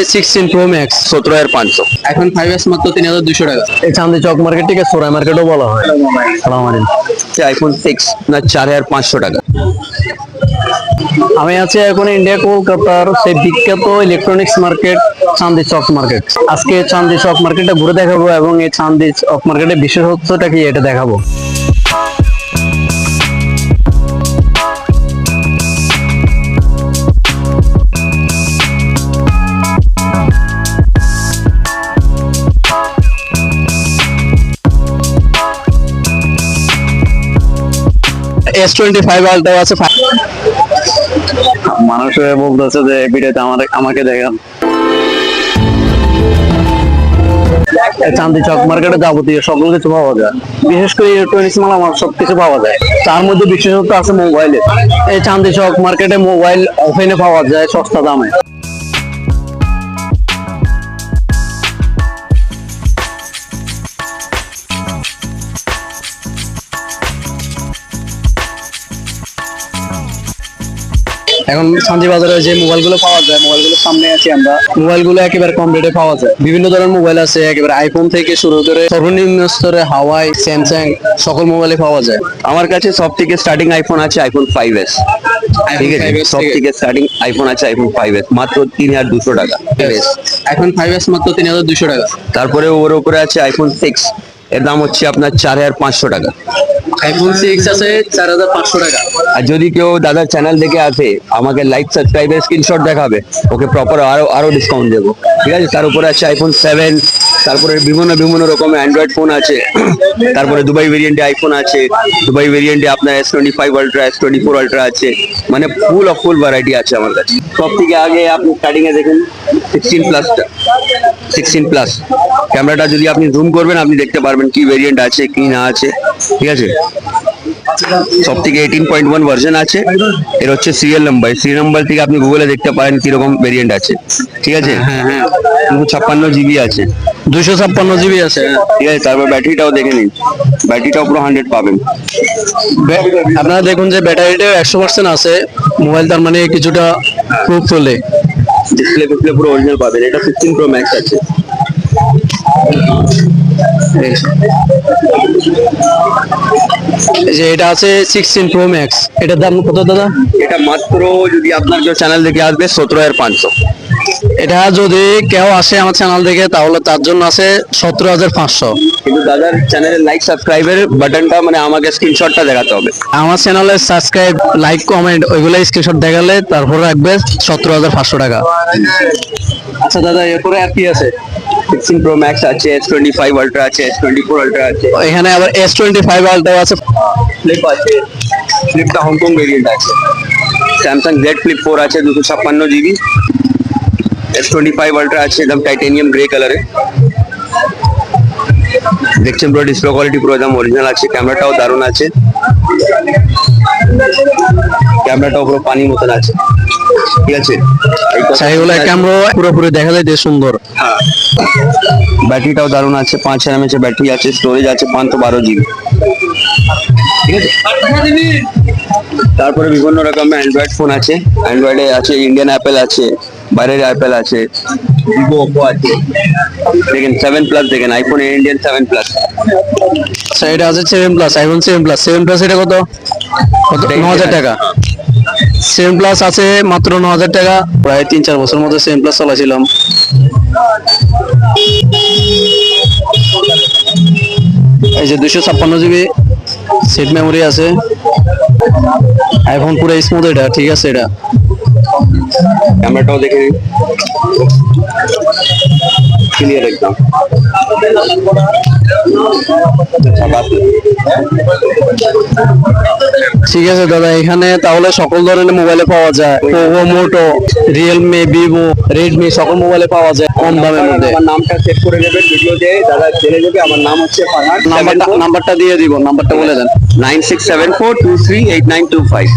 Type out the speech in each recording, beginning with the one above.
16 Pro Max 17,500। এখন 5S মাত্র 3,200 টাকা। এই চান্দি চক মার্কেট থেকে সোরাই মার্কেটও বলা হয়। সালাম আলাইকুম। আইফোন 6 না 4,500 টাকা। আমি আছি এখন ইন্ডিয়া কলকাতার সেই বিখ্যাত ইলেকট্রনিক্স মার্কেট চান্দি চক মার্কেট। আজকে চান্দি চক মার্কেটটা ঘুরে দেখাবো এবং এই চান্দি চক মার্কেটের বিশেষত্বটা কি এটা দেখাবো। S25 আলট্রা আছে। মানুষ বলতেছে যে ভিডিওতে আমাকে দেখান। চান্দি চক মার্কেটে যাবতীয় সকল কিছু পাওয়া যায়, বিশেষ করে ইলেকট্রনিক্স মাল আমার সবকিছু পাওয়া যায়। তার মধ্যে বিশেষত্ব আছে মোবাইলে। এই চান্দি চক মার্কেটে মোবাইল অফলাইনে পাওয়া যায় সস্তা দামে। এখন শান্তি বাজারে যে মোবাইলগুলো পাওয়া যায়, মোবাইলগুলোর সামনে আছি আমরা। মোবাইলগুলো একেবারে কম রেটে পাওয়া যায়। বিভিন্ন ধরনের মোবাইল আছে, একেবারে আইফোন থেকে শুরু করে সর্বনিম্ন স্তরে হাওয়াই, স্যামসাং সকল মোবাইলে পাওয়া যায়। আমার কাছে সব থেকে স্টার্টিং আইফোন আছে আইফোন 5s। ঠিক আছে, সব থেকে স্টার্টিং আইফোন আছে আইফোন 5s মাত্র 3,200 টাকা। এখন 5S মাত্র 3,200 টাকা। তারপরে ওর উপরে আছে আইফোন 6, এর দাম হচ্ছে আপনার 4,500 টাকা। iPhone 6 আছে 4,500 টাকা। আর যদি কেউ দাদার চ্যানেল দেখে আসে, আমাকে লাইক সাবস্ক্রাইবের স্ক্রিনশট দেখাবে, ওকে প্রপার আরো ডিসকাউন্ট দেবো। ঠিক আছে, তার উপরে আছে আইফোন 7, তারপরে বিভিন্ন বিভিন্ন রকমের অ্যান্ড্রয়েড ফোন আছে। তারপরে দুবাই ভেরিয়েন্টে আইফোন আছে, দুবাই ভেরিয়েন্টে আপনার S25 আলট্রা, S24 আলট্রা আছে, মানে ফুল ভ্যারাইটি আছে আমার কাছে। সব থেকে আগে আপনি স্টার্টিং এ দেখুন 16 প্লাস ক্যামেরাটা যদি আপনি জুম করবেন আপনি দেখতে পারবেন কি ভেরিয়েন্ট আছে কি না আছে। ঠিক আছে, সব থেকে 18.1 ভার্সন আছে। এর হচ্ছে সিরিয়াল নাম্বার থেকে আপনি গুগলে দেখতে পারেন কিরকম ভেরিয়েন্ট আছে। ঠিক আছে, হ্যাঁ হ্যাঁ 256 GB আছে, 256 GB আছে। ঠিক আছে। তারপর ব্যাটারিটাও দেখে নিন, ব্যাটারিটাও পুরো 100 পাবেন। আপনারা দেখুন যে ব্যাটারিটা 100% আছে। মোবাইল তার মানে কিছুটা প্রুফ চলে। ডিসপ্লে পুরো অরিজিনাল পাবেন। এটা 15 Pro Max আছে। এই যে এটা আছে 16 Pro Max। এটার দাম কত দাদা? এটা মাত্র যদি আপনার কেউ চ্যানেল দেখে আসবে 17,500। এটা যদি কেউ আসে আমার চ্যানেল দেখে তাহলে তার জন্য আছে 17,500। কিন্তু দাদার চ্যানেলের লাইক সাবস্ক্রাইবের বাটনটা মানে আমাকে স্ক্রিনশটটা দেখাতে হবে। আমার চ্যানেলে সাবস্ক্রাইব, লাইক, কমেন্ট ওইগুলো স্ক্রিনশট দেখালে তারপর রাখবে 17,500 টাকা। আচ্ছা দাদা, এরপরে আর কি আছে? 16 Pro Max আছে, S25 আলট্রা আছে, S24 আলট্রা আছে, এখানে আবার S25 আলট্রা আছে। ফ্লিপ আছে, ফ্লিপটা হংকং ভেরিয়েন্ট আছে। স্যামসাং Z Flip 4 আছে 256 GB। S25 আলট্রা আছে একদম টাইটেনিয়াম গ্রে কালারে। দেখছেন পুরো ডিসপ্লে কোয়ালিটি পুরো একদম অরিজিনাল আছে। ক্যামেরাটাও দারুণ আছে, ক্যামেরাটাও পুরো পানি মতন আছে। ঠিক আছে, এগুলো ক্যামেরা পুরোপুরি দেখা যায় যে সুন্দর। ব্যাটারিটাও দারুণ আছে, 5000 mAh এর ব্যাটারি আছে, স্টোরেজ আছে 512 GB। ঠিক আছে, তারপরে বিভিন্ন রকমের অ্যান্ড্রয়েড ফোন আছে। অ্যান্ড্রয়েডে আছে ইন্ডিয়ান অ্যাপেল আছে, বাইরের অ্যাপেল আছে, ভিভো, ওপো আছে। দেখেন 7 প্লাস, দেখেন আইফোন ইন্ডিয়ান 7 প্লাস। আচ্ছা এটা আছে 7 প্লাস, আইফোন 7 প্লাস। 7 প্লাস এটা কত? 9,000 টাকা। 7 প্লাস আছে মাত্র 9,000 টাকা। প্রায় 3-4 বছর মধ্যে 7 প্লাস চালাছিলাম। এই যে 256 GB সেট মেমোরি আছে। আইফোন পুরো স্মুথ এটা। ঠিক আছে, এটা ক্যামেরাটাও দেখে নিন, ক্লিয়ার একদম। ঠিক আছে দাদা, এখানে তাহলে সকল ধরনের মোবাইলে পাওয়া যায়। পোকো, মোটো, রিয়েলমি, ভিভো, রেডমি সকল মোবাইলে পাওয়া যায় কম দামের মধ্যে। আমার নামটা সেভ করে দেবেন ভিডিওতে, দাদা জেনে যাবে। আমার নাম হচ্ছে ফারহান। নাম্বারটা দিয়ে দিব, নাম্বারটা বলে দেন। 9674238925।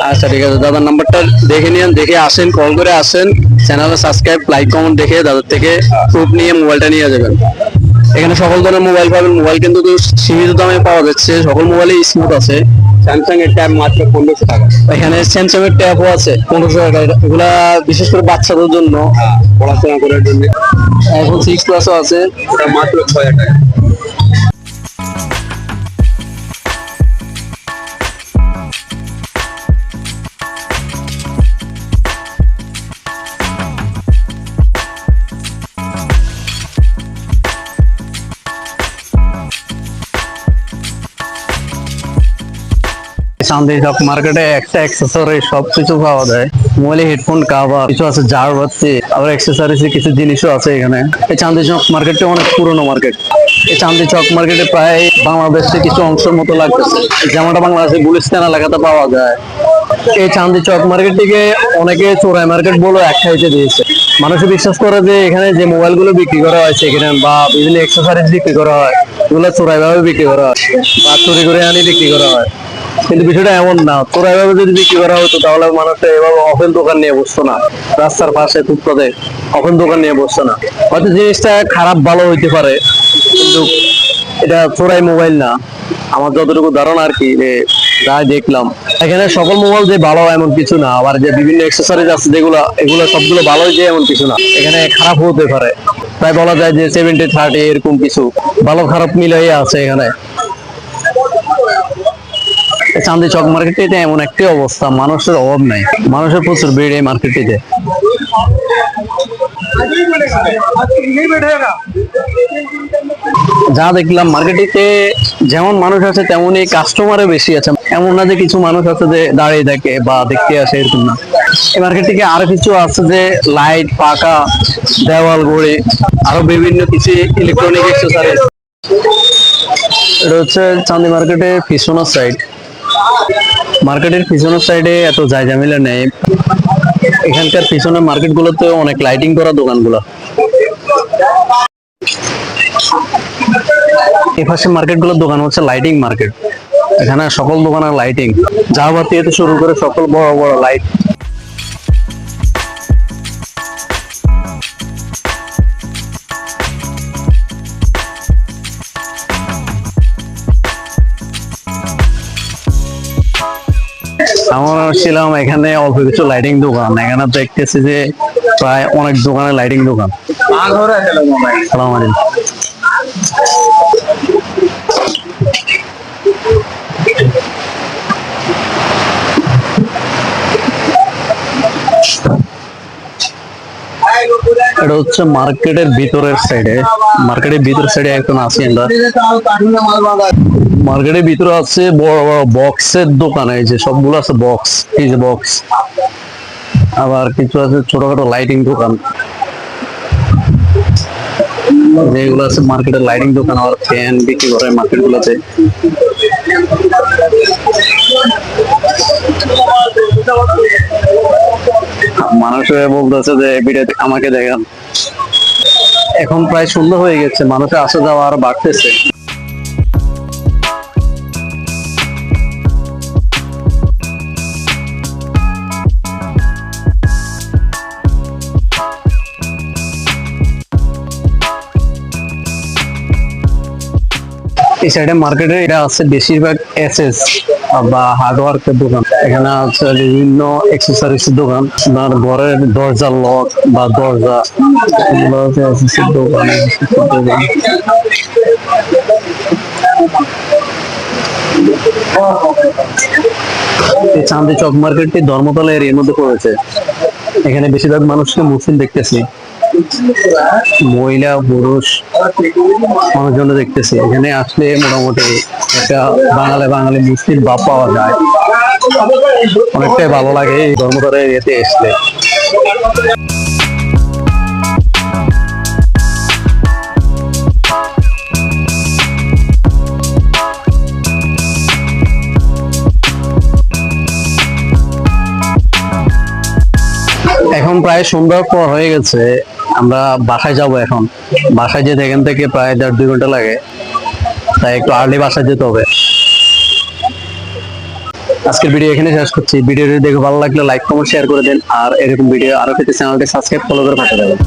আচ্ছা ঠিক আছে, দাদার নাম্বারটা দেখে নিন, দেখে আসেন, কল করে আসেন। চ্যানেলে সাবস্ক্রাইব, লাইক, কমেন্ট দেখে দাদার থেকে প্রুফ নিয়ে মোবাইলটা নিয়ে যাবেন। এখানে সকল ধরনের মোবাইল পাবেন। মোবাইল কিন্তু সীমিত দামে পাওয়া যাচ্ছে, সকল মোবাইলই স্মুথ আছে। স্যামসাং এর ট্যাব মাত্র 1500 টাকা। এখানে স্যামসাং এর ট্যাবও আছে 1500 টাকা। এগুলা বিশেষ করে বাচ্চাদের জন্য, পড়াশোনা করার জন্য iPhone 6 প্লাসও আছে। ওটা মাত্র 6000 টাকা। চাঁদনি চক মার্কেটে একটা অ্যাক্সেসরি সবকিছু পাওয়া যায়। মোবাইলে হেডফোন, কাভার, কিছু আছে জার বাতি, আবার অ্যাক্সেসরিজ কিছু জিনিসও আছে এখানে। এই চাঁদনি চক মার্কেটটা অনেক পুরনো মার্কেট। এই চাঁদনি চক মার্কেটে প্রায় বাংলাদেশের কিছু অংশের মতো লাগতেছে, যেমনটা বাংলাদেশের গুলিস্তান এলাকাতে পাওয়া যায়। এই চাঁদনি চক মার্কেটটিকে অনেকে চোরাই মার্কেট বলে আখ্যায়িত দিয়েছে। মানুষ বিশ্বাস করে যে এখানে যে মোবাইলগুলো বিক্রি করা হয় সেখানে বা বিভিন্ন অ্যাক্সেসরিজ বিক্রি করা হয়, এগুলো চোরাই ভাবে বিক্রি করা হয় বা চুরি করে আনি বিক্রি করা হয়। কিন্তু বিষয়টা এমন না, চোরাই ভাবে যদি বিক্রি করা হতো তাহলে মানুষটা এভাবে ওপেন দোকান নিয়ে বসতো না, রাস্তার পাশে ফুটপাতে ওপেন দোকান নিয়ে বসতো না। হয়তো জিনিসটা খারাপ ভালো হইতে পারে, কিন্তু এটা চোরাই মোবাইল না। আমার যতটুকু ধারণা আর কি, যে যা দেখলাম এখানে সকল মোবাইল যে ভালো এমন কিছু না, আবার যে বিভিন্ন অ্যাক্সেসরিজ আছে যেগুলো, এগুলো সবগুলো ভালোই যে এমন কিছু না, এখানে খারাপ হতে পারে। তাই বলা যায় যে 70-30 এরকম কিছু ভালো খারাপ মিলাই আছে এখানে। চাঁদনি চক মার্কেটে এমন একটি অবস্থা, মানুষের অভাব নাই, মানুষের প্রচুর ভিড় এই মার্কেটটিতে। যা দেখলাম মার্কেটটিতে যেমন মানুষ আছে তেমনই কাস্টমারও বেশি আছে। এমন না যে কিছু মানুষ আছে যে দাঁড়িয়ে থাকে বা দেখতে আসে, এরকম না। এই মার্কেট থেকে আরো কিছু আছে যে লাইট, পাকা, দেওয়াল ঘড়ি, আরো বিভিন্ন কিছু ইলেকট্রনিক অ্যাক্সেসরিজ। এটা হচ্ছে চাঁদনি মার্কেটের পিছনের সাইড। মার্কেটের পিছনের সাইডে এত জায়গামিলা নেই। এখানকার পিছনের মার্কেট গুলোতে অনেক লাইটিং করা দোকানগুলো। এই পাশে মার্কেট গুলোর দোকান হচ্ছে লাইটিং মার্কেট। এখানে সকল দোকানের লাইটিং, ঝাড়বাতি থেকে শুরু করে সকল বড় বড় লাইট। আমরা ছিলাম এখানে অল্প কিছু লাইটিং দোকান, এখানে দেখতেছি যে প্রায় অনেক দোকানে লাইটিং দোকান। সালাম আলাইকুম। এটা হচ্ছে মার্কেটের ভিতরের সাইডে। মার্কেটের ভিতর সাইডে এখন আছি আমরা। মার্কেটের ভিতরে আছে বড় বড় বক্সের দোকান, এই যে সবগুলো আছে বক্স, এই যে বক্স। আবার কিছু আছে ছোটখাটো লাইটিং দোকান, যেগুলো আছে মার্কেটের লাইটিং দোকান। আবার ফ্যান বিক্রি করে মার্কেট গুলোতে। মানুষে বলতেছে যে ভিডিও আমাকে দেখান। এখন প্রায় সন্ধ্যা হয়ে গেছে, মানুষের আসা যাওয়া আরো বাড়তেছে। এই সাইডে মার্কেটে এটা আছে বেশিরভাগ এসএস বা হার্ডওয়ার্কের দোকান। এখানে আছে বিভিন্ন অ্যাক্সেসরিজ দোকান, আপনার ঘরের দরজার লক বা দরজা, এগুলো আছে এসএসের দোকান। এই চাঁদনি চক মার্কেটটি ধর্মতলা এরিয়ার মধ্যে পড়েছে। এখানে বেশিরভাগ মানুষকে মুসলিম দেখতেছি, মহিলা পুরুষ মানুষজন দেখতেছি। এখানে আসলে মোটামুটি একটা বাঙালি মুসলিম ভাব পাওয়া যায়, অনেকটাই ভালো লাগে এই ধর্মতলা এরিয়াতে আসলে। এখন প্রায় সন্ধ্যার পর হয়ে গেছে, আমরা বাসায় যাব। এখন বাসায় যেতে এখান থেকে প্রায় 1.5-2 ঘন্টা লাগে, তাই একটু আর্লি বাসায় যেতে হবে। আজকের ভিডিও এখানে শেষ করছি। ভিডিওটি দেখে ভালো লাগলে লাইক, কমেন্ট, শেয়ার করে দেন। আর এরকম ভিডিও আরো পেতে চ্যানেলটি সাবস্ক্রাইব, ফলো করে পাঠিয়ে দেবেন।